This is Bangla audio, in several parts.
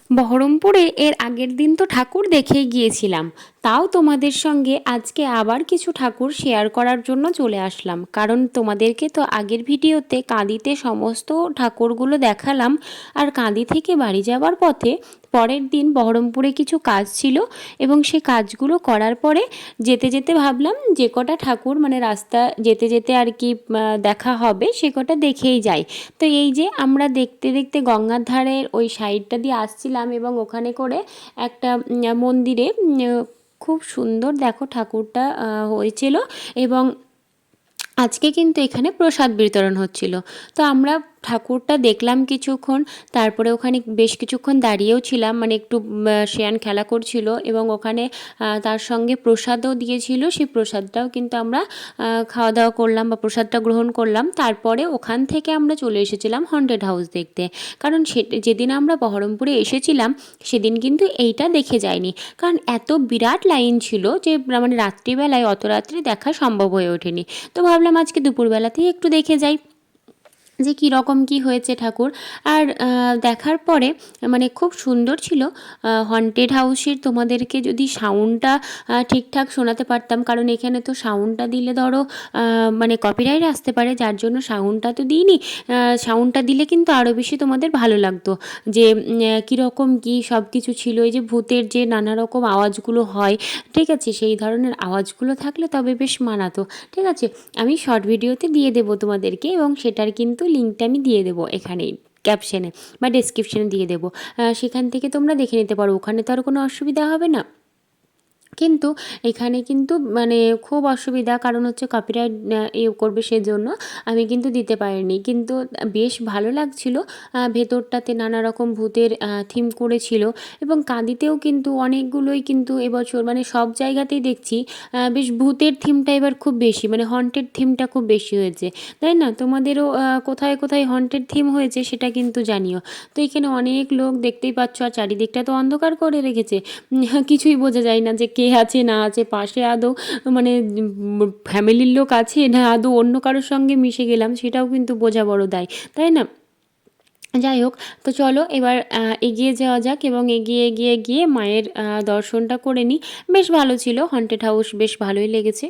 বহরমপুরে এর আগের দিন তো ঠাকুর দেখেই গিয়েছিলাম, তাও তোমাদের সঙ্গে আজকে আবার কিছু ঠাকুর শেয়ার করার জন্য চলে আসলাম। কারণ তোমাদেরকে তো আগের ভিডিওতে কাঁদিতে সমস্ত ঠাকুরগুলো দেখালাম, আর কাঁদি থেকে বাড়ি যাওয়ার পথে পরের দিন বহরমপুরে কিছু কাজ ছিল, এবং সেই কাজগুলো করার পরে যেতে যেতে ভাবলাম যে কটা ঠাকুর মানে রাস্তা যেতে যেতে আর কি দেখা হবে সে কটা দেখেই যাই। তো এই যে আমরা দেখতে দেখতে গঙ্গার ধারের ওই সাইডটা দিয়ে আসছিলাম, এবং ওখানে করে একটা মন্দিরে খুব সুন্দর দেখো ঠাকুরটা হয়েছিল। এবং আজকে কিন্তু এখানে প্রসাদ বিতরণ হচ্ছিল। তো আমরা ঠাকুরটা দেখলাম কিছুক্ষণ, তারপরে ওখানে বেশ কিছুক্ষণ দাঁড়িয়েও ছিলাম, মানে একটু শেয়ান খেলা করছিল, এবং ওখানে তার সঙ্গে প্রসাদও দিয়েছিল। সেই প্রসাদটাও কিন্তু আমরা খাওয়া দাওয়া করলাম বা প্রসাদটা গ্রহণ করলাম। তারপরে ওখান থেকে আমরা চলে এসেছিলাম হন্টেড হাউস দেখতে। কারণ যেদিন আমরা বহরমপুরে এসেছিলাম সেদিন কিন্তু এইটা দেখে যাইনি, কারণ এত বিরাট লাইন ছিল যে মানে রাত্রিবেলায় অত রাত্রে দেখা সম্ভব হয়ে ওঠেনি। তো ভাবলাম আজকে দুপুরবেলাতেই একটু দেখে যাই যে কী রকম কী হয়েছে ঠাকুর। আর দেখার পরে মানে খুব সুন্দর ছিল। হন্টেড হাউসের তোমাদেরকে যদি সাউন্ডটা ঠিকঠাক শোনাতে পারতাম, কারণ এখানে তো সাউন্ডটা দিলে ধরো মানে কপিরাইট আসতে পারে, যার জন্য সাউন্ডটা তো দিইনি। সাউন্ডটা দিলে কিন্তু আরও বেশি তোমাদের ভালো লাগতো যে কীরকম কী সব কিছু ছিল। এই যে ভূতের যে নানা রকম আওয়াজগুলো হয়, ঠিক আছে, সেই ধরনের আওয়াজগুলো থাকলে তবে বেশ মানাতো। ঠিক আছে, আমি শর্ট ভিডিওতে দিয়ে দেবো তোমাদেরকে, এবং সেটার কিন্তু লিঙ্কটা আমি দিয়ে দেবো এখানেই ক্যাপশনে বা ডেসক্রিপশনে দিয়ে দেবো। সেখান থেকে তোমরা দেখে নিতে পারো, ওখানে তো আর কোনো অসুবিধা হবে না। কিন্তু এখানে কিন্তু মানে খুব অসুবিধা, কারণ হচ্ছে কপিরাইট করবে, সেজন্য আমি কিন্তু দিতে পারিনি। কিন্তু বেশ ভালো লাগছিল, ভেতরটাতে নানা রকম ভূতের থিম করেছিল। এবং কাঁদিতেও কিন্তু অনেকগুলোই কিন্তু এবছর মানে সব জায়গাতেই দেখছি বেশ ভূতের থিমটা এবার খুব বেশি, মানে হন্টেড থিমটা খুব বেশি হয়েছে, তাই না? তোমাদেরও কোথায় কোথায় হন্টেড থিম হয়েছে সেটা কিন্তু জানিও। তো এখানে অনেক লোক দেখতেই পাচ্ছ, আর চারিদিকটা তো অন্ধকার করে রেখেছে, কিছুই বোঝা যায় না যে কে আছে না আছে, পাশে আদৌ মানে ফ্যামিলির লোক আছে না আদৌ অন্য কারোর সঙ্গে মিশে গেলাম সেটাও কিন্তু বোঝা বড় দায়, তাই না? যাই হোক, তো চলো এবার এগিয়ে যাওয়া যাক, এবং এগিয়ে এগিয়ে গিয়ে মায়ের দর্শনটা করে নিই। বেশ ভালো ছিল হন্টেড হাউস, বেশ ভালোই লেগেছে।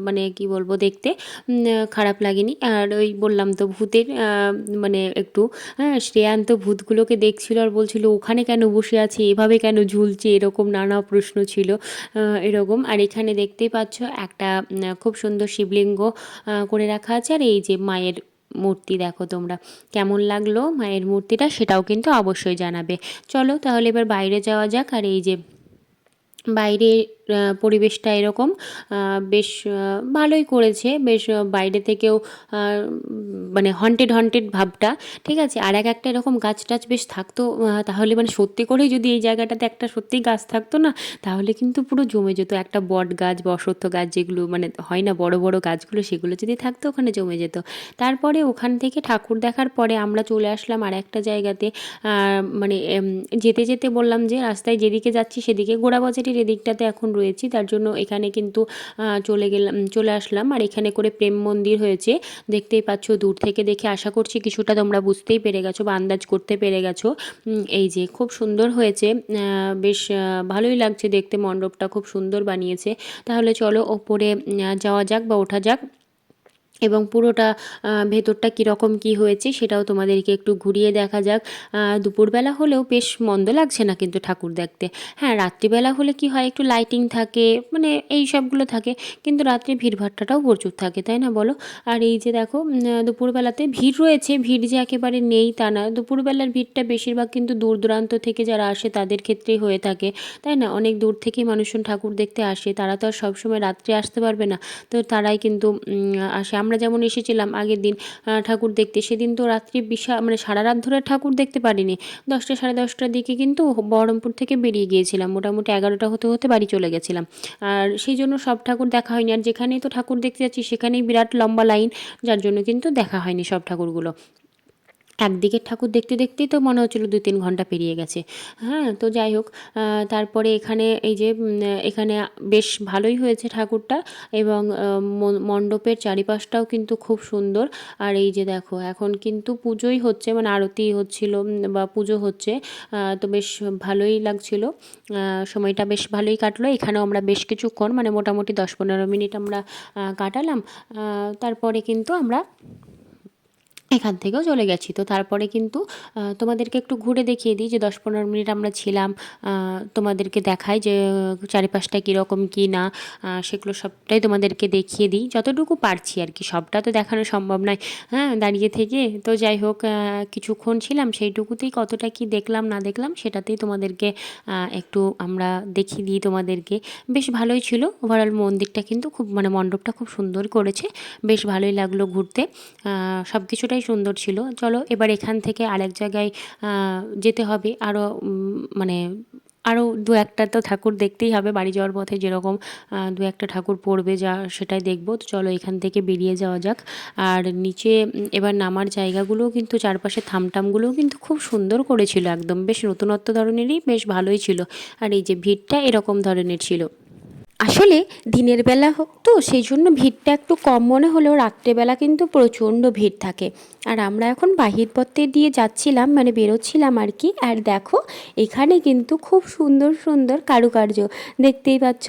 মানে কি বলবো, দেখতে খারাপ লাগেনি। আর ওই বললাম তো ভূতের মানে একটু শ্রেয়ান তো ভূতগুলোকে দেখছিল আর বলছিল ওখানে কেন বসে আছে, এভাবে কেন ঝুলছে, এরকম নানা প্রশ্ন ছিল এরকম। আর এখানে দেখতেই পাচ্ছ একটা খুব সুন্দর শিবলিঙ্গ করে রাখা আছে, আর এই যে মায়ের মূর্তি দেখো তোমরা। কেমন লাগলো মায়ের মূর্তিটা সেটাও কিন্তু অবশ্যই জানাবে। চলো তাহলে এবার বাইরে যাওয়া যাক। আর এই যে বাইরে পরিবেশটা এরকম বেশ ভালোই করেছে, বেশ বাইরে থেকেও মানে হন্টেড হন্টেড ভাবটা, ঠিক আছে। আর একটা এরকম গাছ টাছ বেশ থাকতো, তাহলে মানে সত্যি করেই যদি এই জায়গাটাতে একটা সত্যি গাছ থাকতো না, তাহলে কিন্তু পুরো জমে যেত। একটা বট গাছ বা অশ্বত্থ গাছ, যেগুলো মানে হয় না বড় বড় গাছগুলো, সেগুলো যদি থাকতো ওখানে জমে যেত। তারপরে ওখান থেকে ঠাকুর দেখার পরে আমরা চলে আসলাম আর একটা জায়গাতে। মানে যেতে যেতে বললাম যে রাস্তায় যেদিকে যাচ্ছি সেদিকে গোড়াবাজারের এদিকটাতে এখন রয়েছি, তার জন্য এখানে কিন্তু চলে আসলাম। আর এখানে করে প্রেম মন্দির হয়েছে, দেখতেই পাচ্ছ দূর থেকে দেখে। আশা করছি কিছুটা তোমরা বুঝতেই পেরে গেছো বা আন্দাজ করতে পেরে গেছো। এই যে খুব সুন্দর হয়েছে, বেশ ভালোই লাগছে দেখতে, মণ্ডপটা খুব সুন্দর বানিয়েছে। তাহলে চলো ওপরে যাওয়া যাক বা ওঠা যাক, এবং পুরোটা ভেতরটা কীরকম কী হয়েছে সেটাও তোমাদেরকে একটু ঘুরিয়ে দেখা যাক। দুপুরবেলা হলেও বেশ মন্দ লাগছে না কিন্তু ঠাকুর দেখতে। হ্যাঁ, রাত্রিবেলা হলে কি হয়, একটু লাইটিং থাকে, মানে এই সবগুলো থাকে, কিন্তু রাত্রে ভিড়ভাট্টাটাও প্রচুর থাকে, তাই না বলো? আর এই যে দেখো দুপুরবেলাতে ভিড় রয়েছে, ভিড় যে একেবারে নেই তা না। দুপুরবেলার ভিড়টা বেশিরভাগ কিন্তু দূর দূরান্ত থেকে যারা আসে তাদের ক্ষেত্রেই হয়ে থাকে, তাই না? অনেক দূর থেকেই মানুষজন ঠাকুর দেখতে আসে, তারা তো আর সবসময় রাত্রে আসতে পারবে না, তো তারাই কিন্তু আসে। আমরা যেমন এসেছিলাম আগের দিন ঠাকুর দেখতে, সেদিন তো রাত্রি মানে সারা রাত ধরে ঠাকুর দেখতে পারিনি। 10টা সাড়ে 10টার দিকে কিন্তু বহরমপুর থেকে বেরিয়ে গিয়েছিলাম, মোটামুটি 11টা হতে হতে বাড়ি চলে গেছিলাম। আর সেই জন্য সব ঠাকুর দেখা হয়নি। আর যেখানেই তো ঠাকুর দেখতে যাচ্ছি সেখানেই বিরাট লম্বা লাইন, যার জন্য কিন্তু দেখা হয়নি সব ঠাকুরগুলো। একদিকের ঠাকুর দেখতে দেখতেই তো মনে হচ্ছিলো 2-3 ঘন্টা পেরিয়ে গেছে। হ্যাঁ, তো যাই হোক, তারপরে এখানে এই যে এখানে বেশ ভালোই হয়েছে ঠাকুরটা, এবং মণ্ডপের চারিপাশটাও কিন্তু খুব সুন্দর। আর এই যে দেখো, এখন কিন্তু পুজোই হচ্ছে, মানে আরতি হচ্ছিল বা পুজো হচ্ছে। তো বেশ ভালোই লাগছিল, সময়টা বেশ ভালোই কাটলো। এখানেও আমরা বেশ কিছুক্ষণ, মানে মোটামুটি 10-15 মিনিট আমরা কাটালাম। তারপরে কিন্তু আমরা এখান থেকেও চলে গেছি। তো তারপরে কিন্তু তোমাদেরকে একটু ঘুরে দেখিয়ে দিই, যে 10-15 মিনিট আমরা ছিলাম, তোমাদেরকে দেখাই যে চারিপাশটা কীরকম কী না, সেগুলো সবটাই তোমাদেরকে দেখিয়ে দিই যতটুকু পারছি আর কি। সবটা তো দেখানো সম্ভব নয়, হ্যাঁ, দাঁড়িয়ে থেকে। তো যাই হোক, কিছুক্ষণ ছিলাম, সেইটুকুতেই কতটা কি দেখলাম না দেখলাম সেটাতেই তোমাদেরকে একটু আমরা দেখিয়ে দিই তোমাদেরকে। বেশ ভালোই ছিল ওভারঅল মন্দিরটা, কিন্তু খুব, মানে মণ্ডপটা খুব সুন্দর করেছে, বেশ ভালোই লাগলো ঘুরতে। সব কিছুটাই সুন্দর ছিল। চলো এবার এখান থেকে আরেক জায়গায় যেতে হবে, আরও মানে আরও 2-1টা তো ঠাকুর দেখতেই হবে। বাড়ি যাওয়ার পথে যেরকম 2-1টা ঠাকুর পড়বে, যা সেটাই দেখবো। তো চলো এখান থেকে বেরিয়ে যাওয়া যাক। আর নিচে এবার নামার জায়গাগুলোও কিন্তু, চারপাশে থামটামগুলোও কিন্তু খুব সুন্দর করেছিল, একদম বেশ নতুনত্ব ধরনেরই, বেশ ভালোই ছিল। আর এই যে ভিড়টা এরকম ধরনের ছিল। আসলে দিনের বেলা হোক তো সেই জন্য ভিড়টা একটু কম মনে হলেও রাত্রেবেলা কিন্তু প্রচণ্ড ভিড় থাকে। আর আমরা এখন বাহির পথে দিয়ে যাচ্ছিলাম, মানে বেরোচ্ছিলাম আর কি। আর দেখো, এখানে কিন্তু খুব সুন্দর সুন্দর কারুকার্য দেখতেই পাচ্ছ,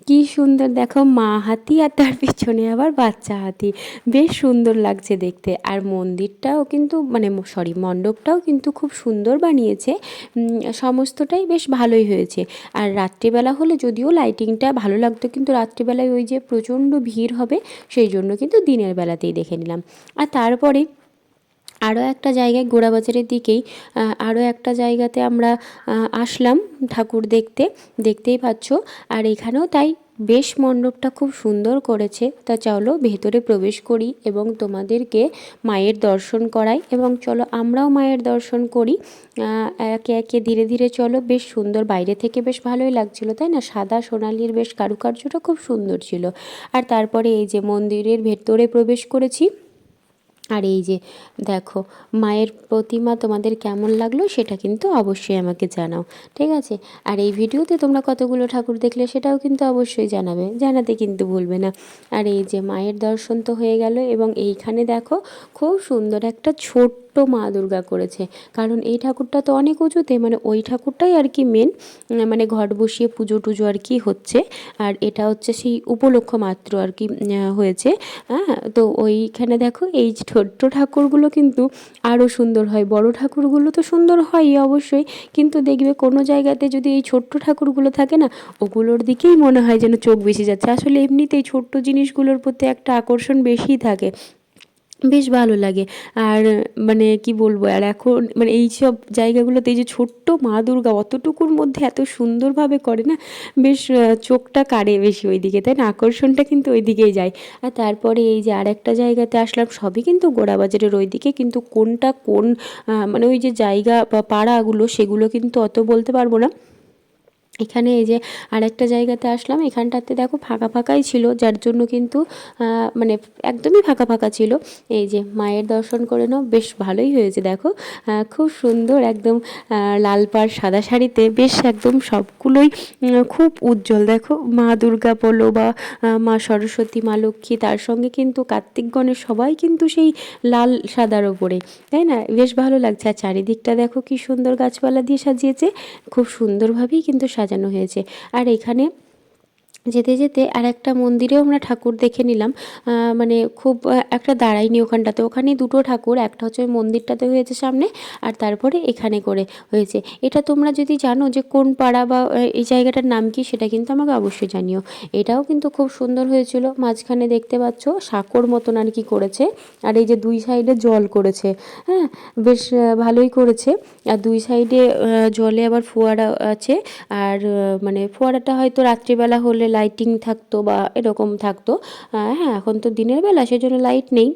কি সুন্দর দেখো, মা হাতি আর তার পিছনে আবার বাচ্চা হাতি, বেশ সুন্দর লাগছে দেখতে। আর মন্দিরটাও কিন্তু, মানে সরি, মণ্ডপটাও কিন্তু খুব সুন্দর বানিয়েছে, সমস্তটাই বেশ ভালোই হয়েছে। আর রাত্রিবেলা হলে যদিও লাইটিংটা ভালো লাগতো, কিন্তু রাত্রিবেলায় ওই যে প্রচণ্ড ভিড় হবে, সেই জন্য কিন্তু দিনের বেলাতেই দেখে নিলাম। আর তারপরে আরও একটা জায়গায়, গোড়াবাজারের দিকেই আরও একটা জায়গাতে আমরা আসলাম ঠাকুর দেখতে, দেখতেই পাচ্ছ। আর এখানেও তাই, বেশ মণ্ডপটা খুব সুন্দর করেছে। তা চলো ভেতরে প্রবেশ করি এবং তোমাদেরকে মায়ের দর্শন করাই, এবং চলো আমরাও মায়ের দর্শন করি একে একে ধীরে ধীরে। চলো, বেশ সুন্দর, বাইরে থেকে বেশ ভালোই লাগছিল, তাই না? সাদা সোনালির বেশ কারুকার্যটা খুব সুন্দর ছিল। আর তারপরে এই যে মন্দিরের ভেতরে প্রবেশ করেছি। আর এই যে দেখো, মায়ের প্রতিমা তোমাদের কেমন লাগলো সেটা কিন্তু অবশ্যই আমাকে জানাও, ঠিক আছে? আর এই ভিডিওতে তোমরা কতগুলো ঠাকুর দেখলে সেটাও কিন্তু অবশ্যই জানাবে, জানাতে কিন্তু ভুলবে না। আর এই যে মায়ের দর্শন তো হয়ে গেল, এবং এইখানে দেখো খুব সুন্দর একটা ছোট্ট মা দুর্গা করেছে। কারণ এই ঠাকুরটা তো অনেক উঁচুতে, মানে ওই ঠাকুরটাই আর কি মেন, মানে ঘট বসিয়ে পুজো টুজো আর কি হচ্ছে। আর এটা হচ্ছে সেই উপলক্ষ মাত্র আর কি হয়েছে। হ্যাঁ, তো ওইখানে দেখো এই ছোট্ট ঠাকুরগুলো কিন্তু আরও সুন্দর হয়। বড় ঠাকুরগুলো তো সুন্দর হয়ই অবশ্যই, কিন্তু দেখবে কোনো জায়গাতে যদি এই ছোট্ট ঠাকুরগুলো থাকে না, ওগুলোর দিকেই মনে হয় যেন চোখ বেশি যাচ্ছে। আসলে এমনিতেই ছোট্ট জিনিসগুলোর প্রতি একটা আকর্ষণ বেশিই থাকে, বেশ ভালো লাগে। আর মানে কি বলবো, আর এখন মানে এই সব জায়গাগুলোতে এই যে ছোট্ট মা দুর্গা অতটুকুর মধ্যে এত সুন্দরভাবে করে না, বেশ চোখটা কাড়ে বেশি ওইদিকে, তাই না? আকর্ষণটা কিন্তু ওই দিকেই যায়। আর তারপরে এই যে আর একটা জায়গাতে আসলাম, সবই কিন্তু গোড়াবাজারের ওইদিকে, কিন্তু কোনটা কোন মানে ওই যে জায়গা বা পাড়াগুলো, সেগুলো কিন্তু অত বলতে পারবো না। এখানে এই যে আরেকটা জায়গাতে আসলাম, এখানটাতে দেখো ফাঁকা ফাঁকাই ছিল, যার জন্য কিন্তু মানে একদমই ফাঁকা ফাঁকা ছিল। এই যে মায়ের দর্শন করে নাও, বেশ ভালোই হয়েছে দেখো, খুব সুন্দর একদম, লাল পাড় সাদা শাড়িতে, বেশ একদম সবগুলোই খুব উজ্জ্বল। দেখো মা দুর্গা বলো বা মা সরস্বতী, মা লক্ষ্মী, তার সঙ্গে কিন্তু কার্তিক গণেশ, সবাই কিন্তু সেই লাল সাদার ওপরে, তাই না? বেশ ভালো লাগছে। আর চারিদিকটা দেখো কি সুন্দর গাছপালা দিয়ে সাজিয়েছে, খুব সুন্দরভাবেই কিন্তু সাজানো হয়েছে। আর এখানে যেতে যেতে আর একটা মন্দিরেও আমরা ঠাকুর দেখে নিলাম, মানে খুব একটা দাঁড়াইনি ওখানটাতে, ওখানেই দুটো ঠাকুর, একটা হচ্ছে ওই মন্দিরটাতে হয়েছে সামনে, আর তারপরে এখানে করে হয়েছে। এটা তোমরা যদি জানো যে কোন পাড়া বা এই জায়গাটার নাম কি, সেটা কিন্তু আমাকে অবশ্যই জানিও। এটাও কিন্তু খুব সুন্দর হয়েছিল। মাঝখানে দেখতে পাচ্ছ সাঁকোর মতন আর কি করেছে, আর এই যে দুই সাইডে জল করেছে, হ্যাঁ, বেশ ভালোই করেছে। আর দুই সাইডে জলে আবার ফোয়ারা আছে। আর মানে ফোয়ারাটা হয়তো রাত্রিবেলা হলে লাইটিং থাকতো বা এরকম থাকতো, হ্যাঁ, এখন তো দিনের বেলা, সেজন্য লাইট নেই।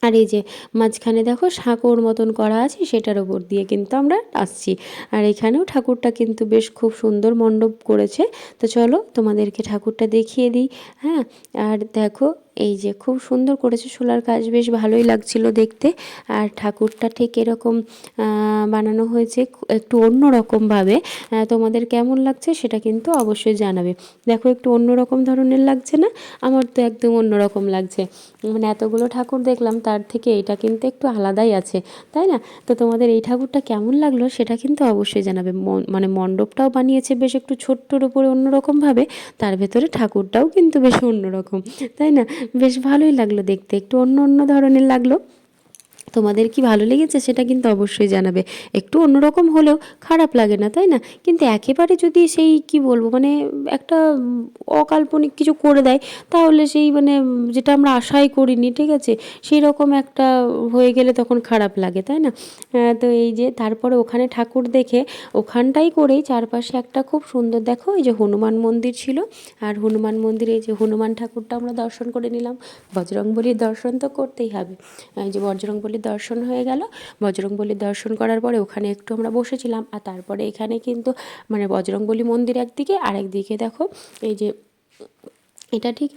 আর এই যে মাঝখানে দেখো সাঁকোর মতন করা আছে, সেটার ওপর দিয়ে কিন্তু আমরা আসছি। আর এখানেও ঠাকুরটা কিন্তু বেশ খুব সুন্দর মণ্ডপ করেছে। তো চলো তোমাদেরকে ঠাকুরটা দেখিয়ে দিই। হ্যাঁ, আর দেখো এই যে খুব সুন্দর করেছে, শোলার কাজ বেশ ভালোই লাগছিল দেখতে। আর ঠাকুরটা ঠিক এরকম বানানো হয়েছে একটু অন্য রকমভাবে। তোমাদের কেমন লাগছে সেটা কিন্তু অবশ্যই জানাবে। দেখো একটু অন্য রকম ধরনের লাগছে না? আমার তো একদম অন্য রকম লাগছে। মানে এতগুলো ঠাকুর দেখলাম তার থেকে এটা কিন্তু একটু আলাদাই আছে, তাই না? তো তোমাদের এই ঠাকুরটা কেমন লাগলো সেটা কিন্তু অবশ্যই জানাবে। মানে মণ্ডপটাও বানিয়েছে বেশ একটু ছোট্টর উপরে অন্যরকমভাবে, তার ভেতরে ঠাকুরটাও কিন্তু বেশ অন্যরকম, তাই না? বেশ ভালোই লাগলো দেখতে, একটু অন্য অন্য ধরনের লাগলো। তোমাদের কি ভালো লেগেছে সেটা কিন্তু অবশ্যই জানাবে। একটু অন্যরকম হলেও খারাপ লাগে না, তাই না? কিন্তু একেবারে যদি সেই কি বলবো মানে একটা অকাল্পনিক কিছু করে দেয়, তাহলে সেই মানে যেটা আমরা আশাই করিনি, ঠিক আছে, সেই রকম একটা হয়ে গেলে তখন খারাপ লাগে, তাই না? তো এই যে তারপরে ওখানে ঠাকুর দেখে ওখানটাই করেই চারপাশে একটা খুব সুন্দর দেখো এই যে হনুমান মন্দির ছিল। আর হনুমান মন্দিরে এই যে হনুমান ঠাকুরটা আমরা দর্শন করে নিলাম। বজরংবলীর দর্শন তো করতেই হবে। এই যে বজরংবলীর দর্শন হয়ে গেল। বজরংবলীর দর্শন করার পরে ওখানে একটু আমরা বসেছিলাম। আর তারপরে এখানে কিন্তু মানে বজরংবলী মন্দির একদিকে, আর একদিকে দেখো এই যে এটা ঠিক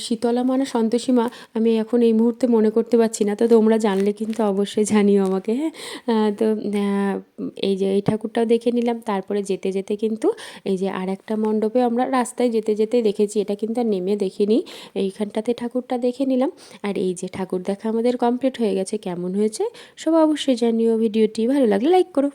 শীতলা মা না সন্তোষী মা, আমি এখন এই মুহূর্তে মনে করতে পারছি না। তো তোমরা জানলে কিন্তু অবশ্যই জানিও আমাকে, হ্যাঁ। তো এই যে এই ঠাকুরটাও দেখে নিলাম। তারপরে যেতে যেতে কিন্তু এই যে আর একটা মণ্ডপে আমরা রাস্তায় যেতে যেতে দেখেছি, এটা কিন্তু আর নেমে দেখিনি। এইখানটাতে ঠাকুরটা দেখে নিলাম। আর এই যে ঠাকুর দেখা আমাদের কমপ্লিট হয়ে গেছে। কেমন হয়েছে সব অবশ্যই জানিও। ভিডিওটি ভালো লাগলে লাইক করো।